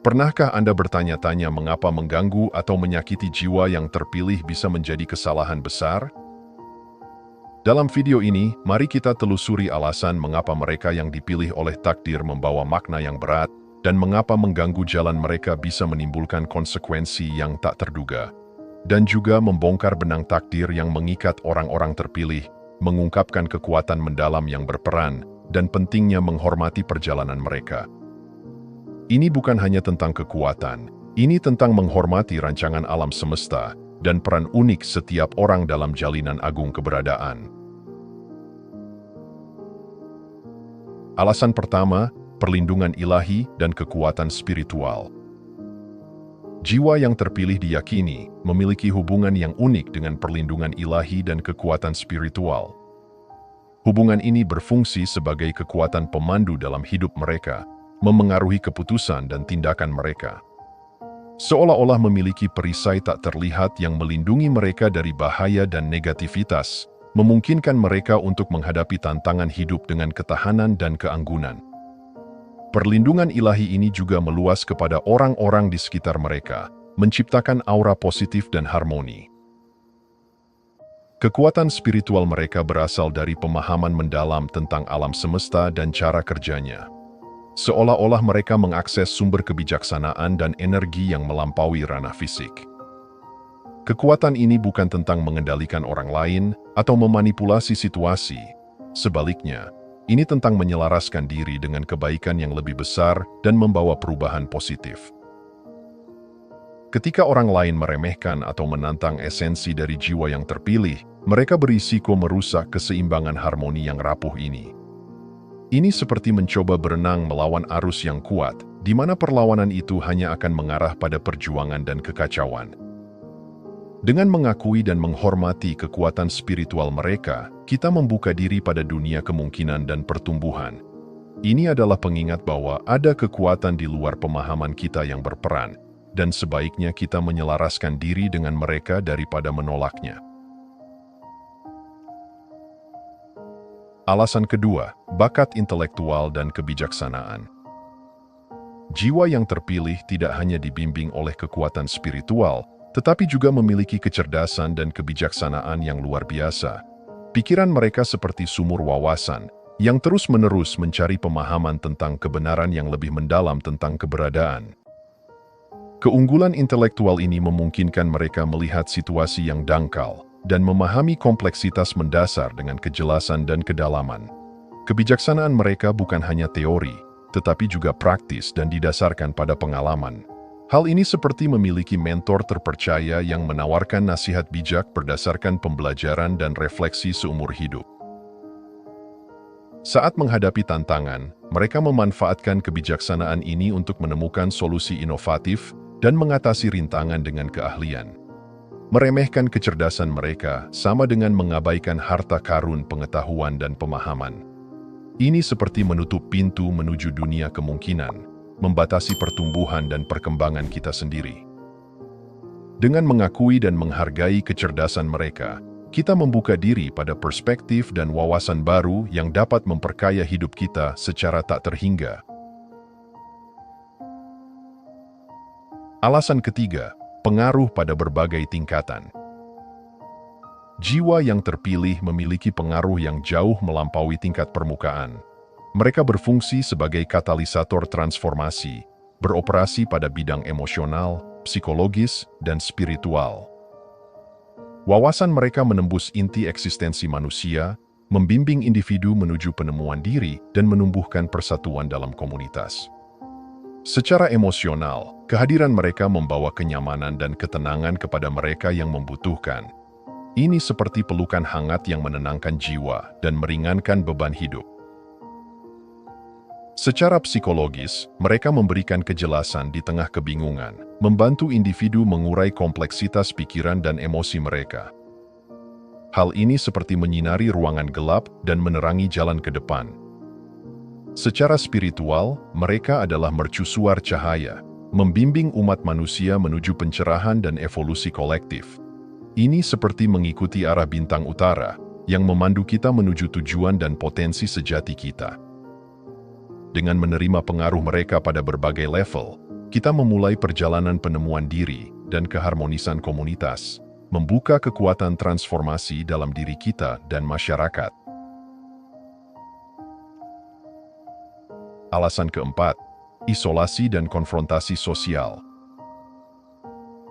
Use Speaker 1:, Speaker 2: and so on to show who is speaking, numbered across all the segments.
Speaker 1: Pernahkah Anda bertanya-tanya mengapa mengganggu atau menyakiti jiwa yang terpilih bisa menjadi kesalahan besar? Dalam video ini, mari kita telusuri alasan mengapa mereka yang dipilih oleh takdir membawa makna yang berat, dan mengapa mengganggu jalan mereka bisa menimbulkan konsekuensi yang tak terduga. Dan juga membongkar benang takdir yang mengikat orang-orang terpilih, mengungkapkan kekuatan mendalam yang berperan, dan pentingnya menghormati perjalanan mereka. Ini bukan hanya tentang kekuatan, ini tentang menghormati rancangan alam semesta dan peran unik setiap orang dalam jalinan agung keberadaan. Alasan pertama, perlindungan ilahi dan kekuatan spiritual. Jiwa yang terpilih diyakini memiliki hubungan yang unik dengan perlindungan ilahi dan kekuatan spiritual. Hubungan ini berfungsi sebagai kekuatan pemandu dalam hidup mereka, memengaruhi keputusan dan tindakan mereka. Seolah-olah memiliki perisai tak terlihat yang melindungi mereka dari bahaya dan negativitas, memungkinkan mereka untuk menghadapi tantangan hidup dengan ketahanan dan keanggunan. Perlindungan ilahi ini juga meluas kepada orang-orang di sekitar mereka, menciptakan aura positif dan harmoni. Kekuatan spiritual mereka berasal dari pemahaman mendalam tentang alam semesta dan cara kerjanya. Seolah-olah mereka mengakses sumber kebijaksanaan dan energi yang melampaui ranah fisik. Kekuatan ini bukan tentang mengendalikan orang lain atau memanipulasi situasi. Sebaliknya, ini tentang menyelaraskan diri dengan kebaikan yang lebih besar dan membawa perubahan positif. Ketika orang lain meremehkan atau menantang esensi dari jiwa yang terpilih, mereka berisiko merusak keseimbangan harmoni yang rapuh ini. Ini seperti mencoba berenang melawan arus yang kuat, di mana perlawanan itu hanya akan mengarah pada perjuangan dan kekacauan. Dengan mengakui dan menghormati kekuatan spiritual mereka, kita membuka diri pada dunia kemungkinan dan pertumbuhan. Ini adalah pengingat bahwa ada kekuatan di luar pemahaman kita yang berperan, dan sebaiknya kita menyelaraskan diri dengan mereka daripada menolaknya. Alasan kedua, bakat intelektual dan kebijaksanaan. Jiwa yang terpilih tidak hanya dibimbing oleh kekuatan spiritual, tetapi juga memiliki kecerdasan dan kebijaksanaan yang luar biasa. Pikiran mereka seperti sumur wawasan, yang terus-menerus mencari pemahaman tentang kebenaran yang lebih mendalam tentang keberadaan. Keunggulan intelektual ini memungkinkan mereka melihat situasi yang dangkal, dan memahami kompleksitas mendasar dengan kejelasan dan kedalaman. Kebijaksanaan mereka bukan hanya teori, tetapi juga praktis dan didasarkan pada pengalaman. Hal ini seperti memiliki mentor terpercaya yang menawarkan nasihat bijak berdasarkan pembelajaran dan refleksi seumur hidup. Saat menghadapi tantangan, mereka memanfaatkan kebijaksanaan ini untuk menemukan solusi inovatif dan mengatasi rintangan dengan keahlian. Meremehkan kecerdasan mereka sama dengan mengabaikan harta karun pengetahuan dan pemahaman. Ini seperti menutup pintu menuju dunia kemungkinan, membatasi pertumbuhan dan perkembangan kita sendiri. Dengan mengakui dan menghargai kecerdasan mereka, kita membuka diri pada perspektif dan wawasan baru yang dapat memperkaya hidup kita secara tak terhingga. Alasan ketiga, pengaruh pada berbagai tingkatan. Jiwa yang terpilih memiliki pengaruh yang jauh melampaui tingkat permukaan. Mereka berfungsi sebagai katalisator transformasi, beroperasi pada bidang emosional, psikologis, dan spiritual. Wawasan mereka menembus inti eksistensi manusia, membimbing individu menuju penemuan diri, dan menumbuhkan persatuan dalam komunitas. Secara emosional, kehadiran mereka membawa kenyamanan dan ketenangan kepada mereka yang membutuhkan. Ini seperti pelukan hangat yang menenangkan jiwa dan meringankan beban hidup. Secara psikologis, mereka memberikan kejelasan di tengah kebingungan, membantu individu mengurai kompleksitas pikiran dan emosi mereka. Hal ini seperti menyinari ruangan gelap dan menerangi jalan ke depan. Secara spiritual, mereka adalah mercusuar cahaya, membimbing umat manusia menuju pencerahan dan evolusi kolektif. Ini seperti mengikuti arah bintang utara, yang memandu kita menuju tujuan dan potensi sejati kita. Dengan menerima pengaruh mereka pada berbagai level, kita memulai perjalanan penemuan diri dan keharmonisan komunitas, membuka kekuatan transformasi dalam diri kita dan masyarakat. Alasan keempat, isolasi dan konfrontasi sosial.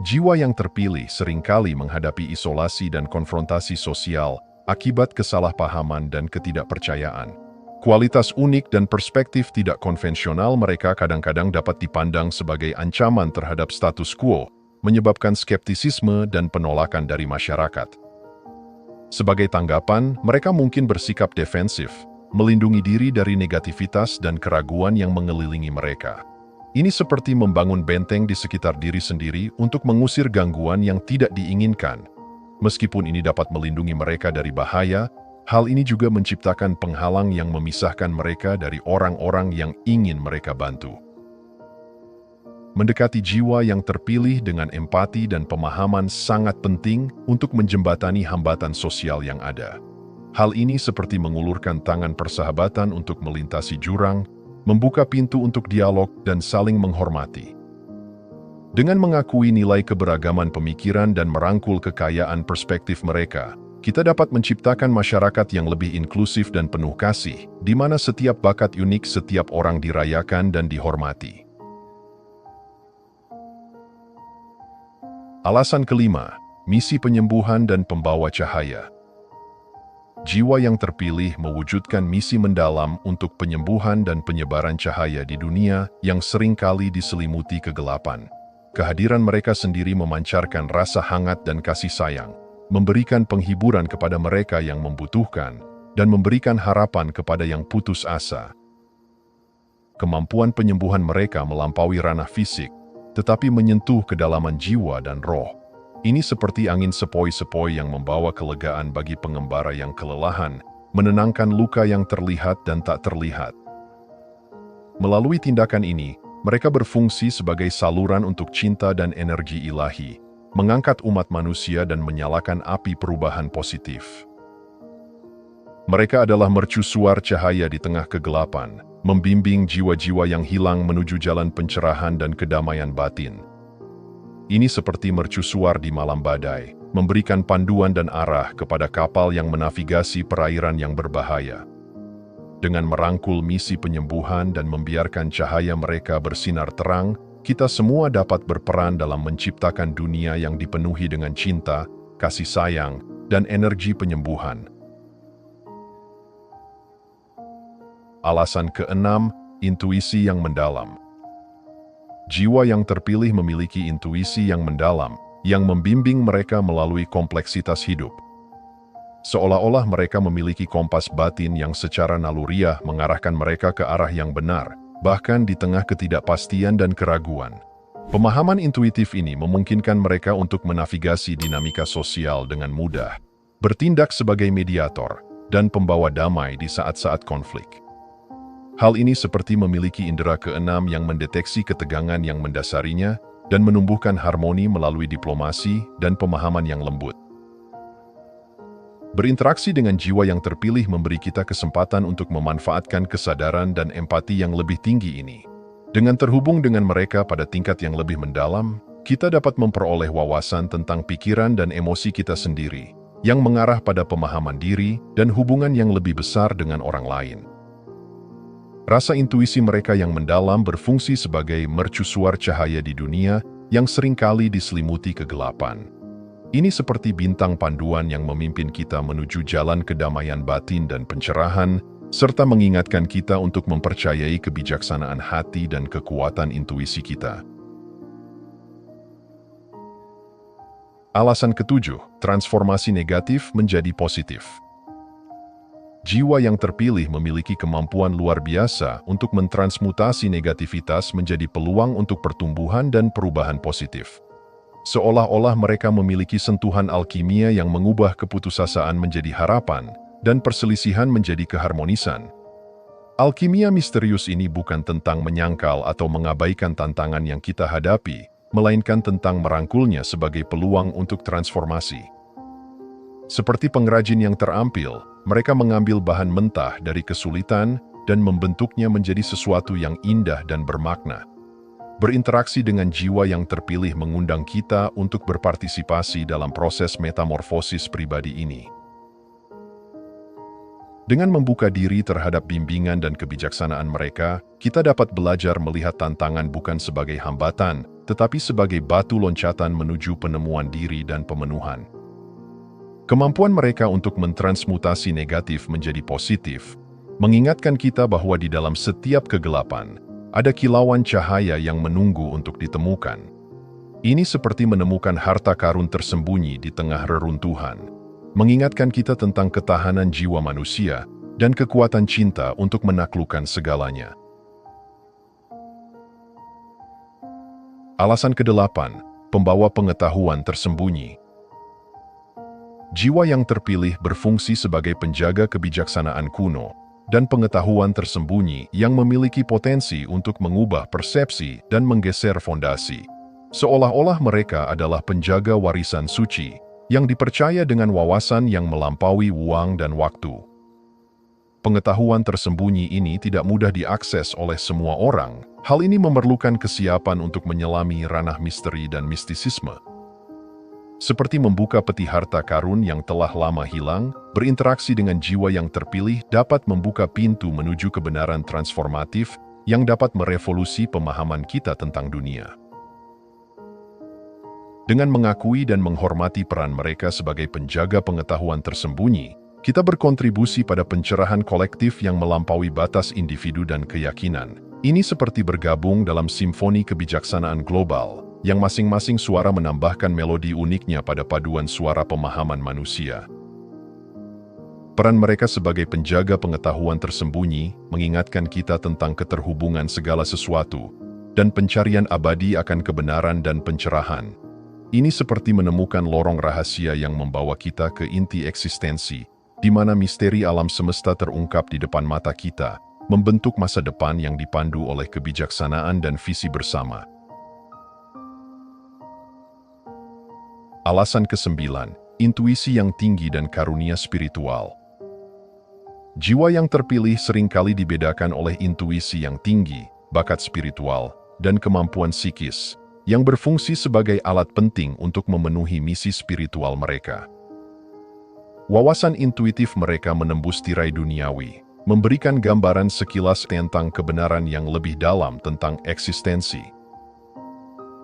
Speaker 1: Jiwa yang terpilih seringkali menghadapi isolasi dan konfrontasi sosial akibat kesalahpahaman dan ketidakpercayaan. Kualitas unik dan perspektif tidak konvensional mereka kadang-kadang dapat dipandang sebagai ancaman terhadap status quo, menyebabkan skeptisisme dan penolakan dari masyarakat. Sebagai tanggapan, mereka mungkin bersikap defensif, melindungi diri dari negativitas dan keraguan yang mengelilingi mereka. Ini seperti membangun benteng di sekitar diri sendiri untuk mengusir gangguan yang tidak diinginkan. Meskipun ini dapat melindungi mereka dari bahaya, hal ini juga menciptakan penghalang yang memisahkan mereka dari orang-orang yang ingin mereka bantu. Mendekati jiwa yang terpilih dengan empati dan pemahaman sangat penting untuk menjembatani hambatan sosial yang ada. Hal ini seperti mengulurkan tangan persahabatan untuk melintasi jurang, membuka pintu untuk dialog dan saling menghormati. Dengan mengakui nilai keberagaman pemikiran dan merangkul kekayaan perspektif mereka, kita dapat menciptakan masyarakat yang lebih inklusif dan penuh kasih, di mana setiap bakat unik setiap orang dirayakan dan dihormati. Alasan kelima, misi penyembuhan dan pembawa cahaya. Jiwa yang terpilih mewujudkan misi mendalam untuk penyembuhan dan penyebaran cahaya di dunia yang seringkali diselimuti kegelapan. Kehadiran mereka sendiri memancarkan rasa hangat dan kasih sayang, memberikan penghiburan kepada mereka yang membutuhkan, dan memberikan harapan kepada yang putus asa. Kemampuan penyembuhan mereka melampaui ranah fisik, tetapi menyentuh kedalaman jiwa dan roh. Ini seperti angin sepoi-sepoi yang membawa kelegaan bagi pengembara yang kelelahan, menenangkan luka yang terlihat dan tak terlihat. Melalui tindakan ini, mereka berfungsi sebagai saluran untuk cinta dan energi ilahi, mengangkat umat manusia dan menyalakan api perubahan positif. Mereka adalah mercusuar cahaya di tengah kegelapan, membimbing jiwa-jiwa yang hilang menuju jalan pencerahan dan kedamaian batin. Ini seperti mercusuar di malam badai, memberikan panduan dan arah kepada kapal yang menavigasi perairan yang berbahaya. Dengan merangkul misi penyembuhan dan membiarkan cahaya mereka bersinar terang, kita semua dapat berperan dalam menciptakan dunia yang dipenuhi dengan cinta, kasih sayang, dan energi penyembuhan. Alasan keenam, intuisi yang mendalam. Jiwa yang terpilih memiliki intuisi yang mendalam, yang membimbing mereka melalui kompleksitas hidup. Seolah-olah mereka memiliki kompas batin yang secara naluriah mengarahkan mereka ke arah yang benar, bahkan di tengah ketidakpastian dan keraguan. Pemahaman intuitif ini memungkinkan mereka untuk menavigasi dinamika sosial dengan mudah, bertindak sebagai mediator, dan pembawa damai di saat-saat konflik. Hal ini seperti memiliki indera keenam yang mendeteksi ketegangan yang mendasarinya dan menumbuhkan harmoni melalui diplomasi dan pemahaman yang lembut. Berinteraksi dengan jiwa yang terpilih memberi kita kesempatan untuk memanfaatkan kesadaran dan empati yang lebih tinggi ini. Dengan terhubung dengan mereka pada tingkat yang lebih mendalam, kita dapat memperoleh wawasan tentang pikiran dan emosi kita sendiri, yang mengarah pada pemahaman diri dan hubungan yang lebih besar dengan orang lain. Rasa intuisi mereka yang mendalam berfungsi sebagai mercusuar cahaya di dunia yang seringkali diselimuti kegelapan. Ini seperti bintang panduan yang memimpin kita menuju jalan kedamaian batin dan pencerahan, serta mengingatkan kita untuk mempercayai kebijaksanaan hati dan kekuatan intuisi kita. Alasan ketujuh, transformasi negatif menjadi positif. Jiwa yang terpilih memiliki kemampuan luar biasa untuk mentransmutasi negativitas menjadi peluang untuk pertumbuhan dan perubahan positif. Seolah-olah mereka memiliki sentuhan alkimia yang mengubah keputusasaan menjadi harapan dan perselisihan menjadi keharmonisan. Alkimia misterius ini bukan tentang menyangkal atau mengabaikan tantangan yang kita hadapi, melainkan tentang merangkulnya sebagai peluang untuk transformasi. Seperti pengrajin yang terampil, mereka mengambil bahan mentah dari kesulitan dan membentuknya menjadi sesuatu yang indah dan bermakna. berinteraksi dengan jiwa yang terpilih mengundang kita untuk berpartisipasi dalam proses metamorfosis pribadi ini. Dengan membuka diri terhadap bimbingan dan kebijaksanaan mereka, kita dapat belajar melihat tantangan bukan sebagai hambatan, tetapi sebagai batu loncatan menuju penemuan diri dan pemenuhan. Kemampuan mereka untuk mentransmutasi negatif menjadi positif, mengingatkan kita bahwa di dalam setiap kegelapan, ada kilauan cahaya yang menunggu untuk ditemukan. Ini seperti menemukan harta karun tersembunyi di tengah reruntuhan, mengingatkan kita tentang ketahanan jiwa manusia dan kekuatan cinta untuk menaklukkan segalanya. Alasan ke-8, pembawa pengetahuan tersembunyi. Jiwa yang terpilih berfungsi sebagai penjaga kebijaksanaan kuno dan pengetahuan tersembunyi yang memiliki potensi untuk mengubah persepsi dan menggeser fondasi. Seolah-olah mereka adalah penjaga warisan suci yang dipercaya dengan wawasan yang melampaui ruang dan waktu. Pengetahuan tersembunyi ini tidak mudah diakses oleh semua orang. Hal ini memerlukan kesiapan untuk menyelami ranah misteri dan mistisisme. Seperti membuka peti harta karun yang telah lama hilang, berinteraksi dengan jiwa yang terpilih dapat membuka pintu menuju kebenaran transformatif yang dapat merevolusi pemahaman kita tentang dunia. Dengan mengakui dan menghormati peran mereka sebagai penjaga pengetahuan tersembunyi, kita berkontribusi pada pencerahan kolektif yang melampaui batas individu dan keyakinan. Ini seperti bergabung dalam simfoni kebijaksanaan global, yang masing-masing suara menambahkan melodi uniknya pada paduan suara pemahaman manusia. Peran mereka sebagai penjaga pengetahuan tersembunyi mengingatkan kita tentang keterhubungan segala sesuatu dan pencarian abadi akan kebenaran dan pencerahan. Ini seperti menemukan lorong rahasia yang membawa kita ke inti eksistensi, di mana misteri alam semesta terungkap di depan mata kita, membentuk masa depan yang dipandu oleh kebijaksanaan dan visi bersama. Alasan ke-9, intuisi yang tinggi dan karunia spiritual. Jiwa yang terpilih seringkali dibedakan oleh intuisi yang tinggi, bakat spiritual, dan kemampuan psikis, yang berfungsi sebagai alat penting untuk memenuhi misi spiritual mereka. Wawasan intuitif mereka menembus tirai duniawi, memberikan gambaran sekilas tentang kebenaran yang lebih dalam tentang eksistensi.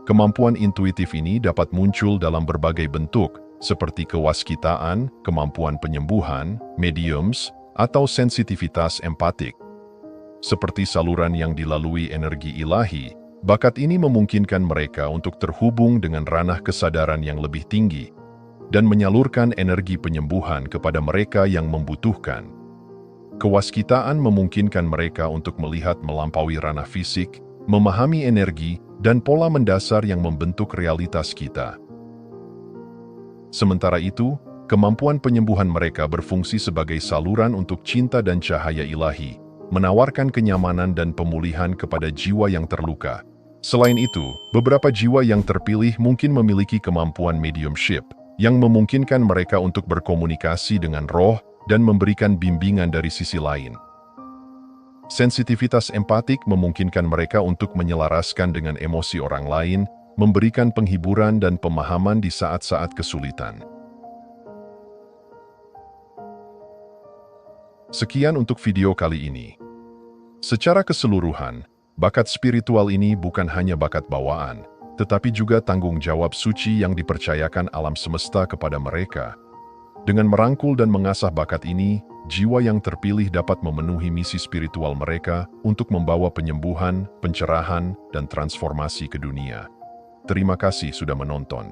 Speaker 1: Kemampuan intuitif ini dapat muncul dalam berbagai bentuk, seperti kewaskitaan, kemampuan penyembuhan, mediums, atau sensitivitas empatik. Seperti saluran yang dilalui energi ilahi, bakat ini memungkinkan mereka untuk terhubung dengan ranah kesadaran yang lebih tinggi dan menyalurkan energi penyembuhan kepada mereka yang membutuhkan. Kewaskitaan memungkinkan mereka untuk melihat melampaui ranah fisik, memahami energi, dan pola mendasar yang membentuk realitas kita. Sementara itu, kemampuan penyembuhan mereka berfungsi sebagai saluran untuk cinta dan cahaya ilahi, menawarkan kenyamanan dan pemulihan kepada jiwa yang terluka. Selain itu, beberapa jiwa yang terpilih mungkin memiliki kemampuan mediumship, yang memungkinkan mereka untuk berkomunikasi dengan roh dan memberikan bimbingan dari sisi lain. Sensitivitas empatik memungkinkan mereka untuk menyelaraskan dengan emosi orang lain, memberikan penghiburan dan pemahaman di saat-saat kesulitan. Sekian untuk video kali ini. Secara keseluruhan, bakat spiritual ini bukan hanya bakat bawaan, tetapi juga tanggung jawab suci yang dipercayakan alam semesta kepada mereka. Dengan merangkul dan mengasah bakat ini, jiwa yang terpilih dapat memenuhi misi spiritual mereka untuk membawa penyembuhan, pencerahan, dan transformasi ke dunia. Terima kasih sudah menonton.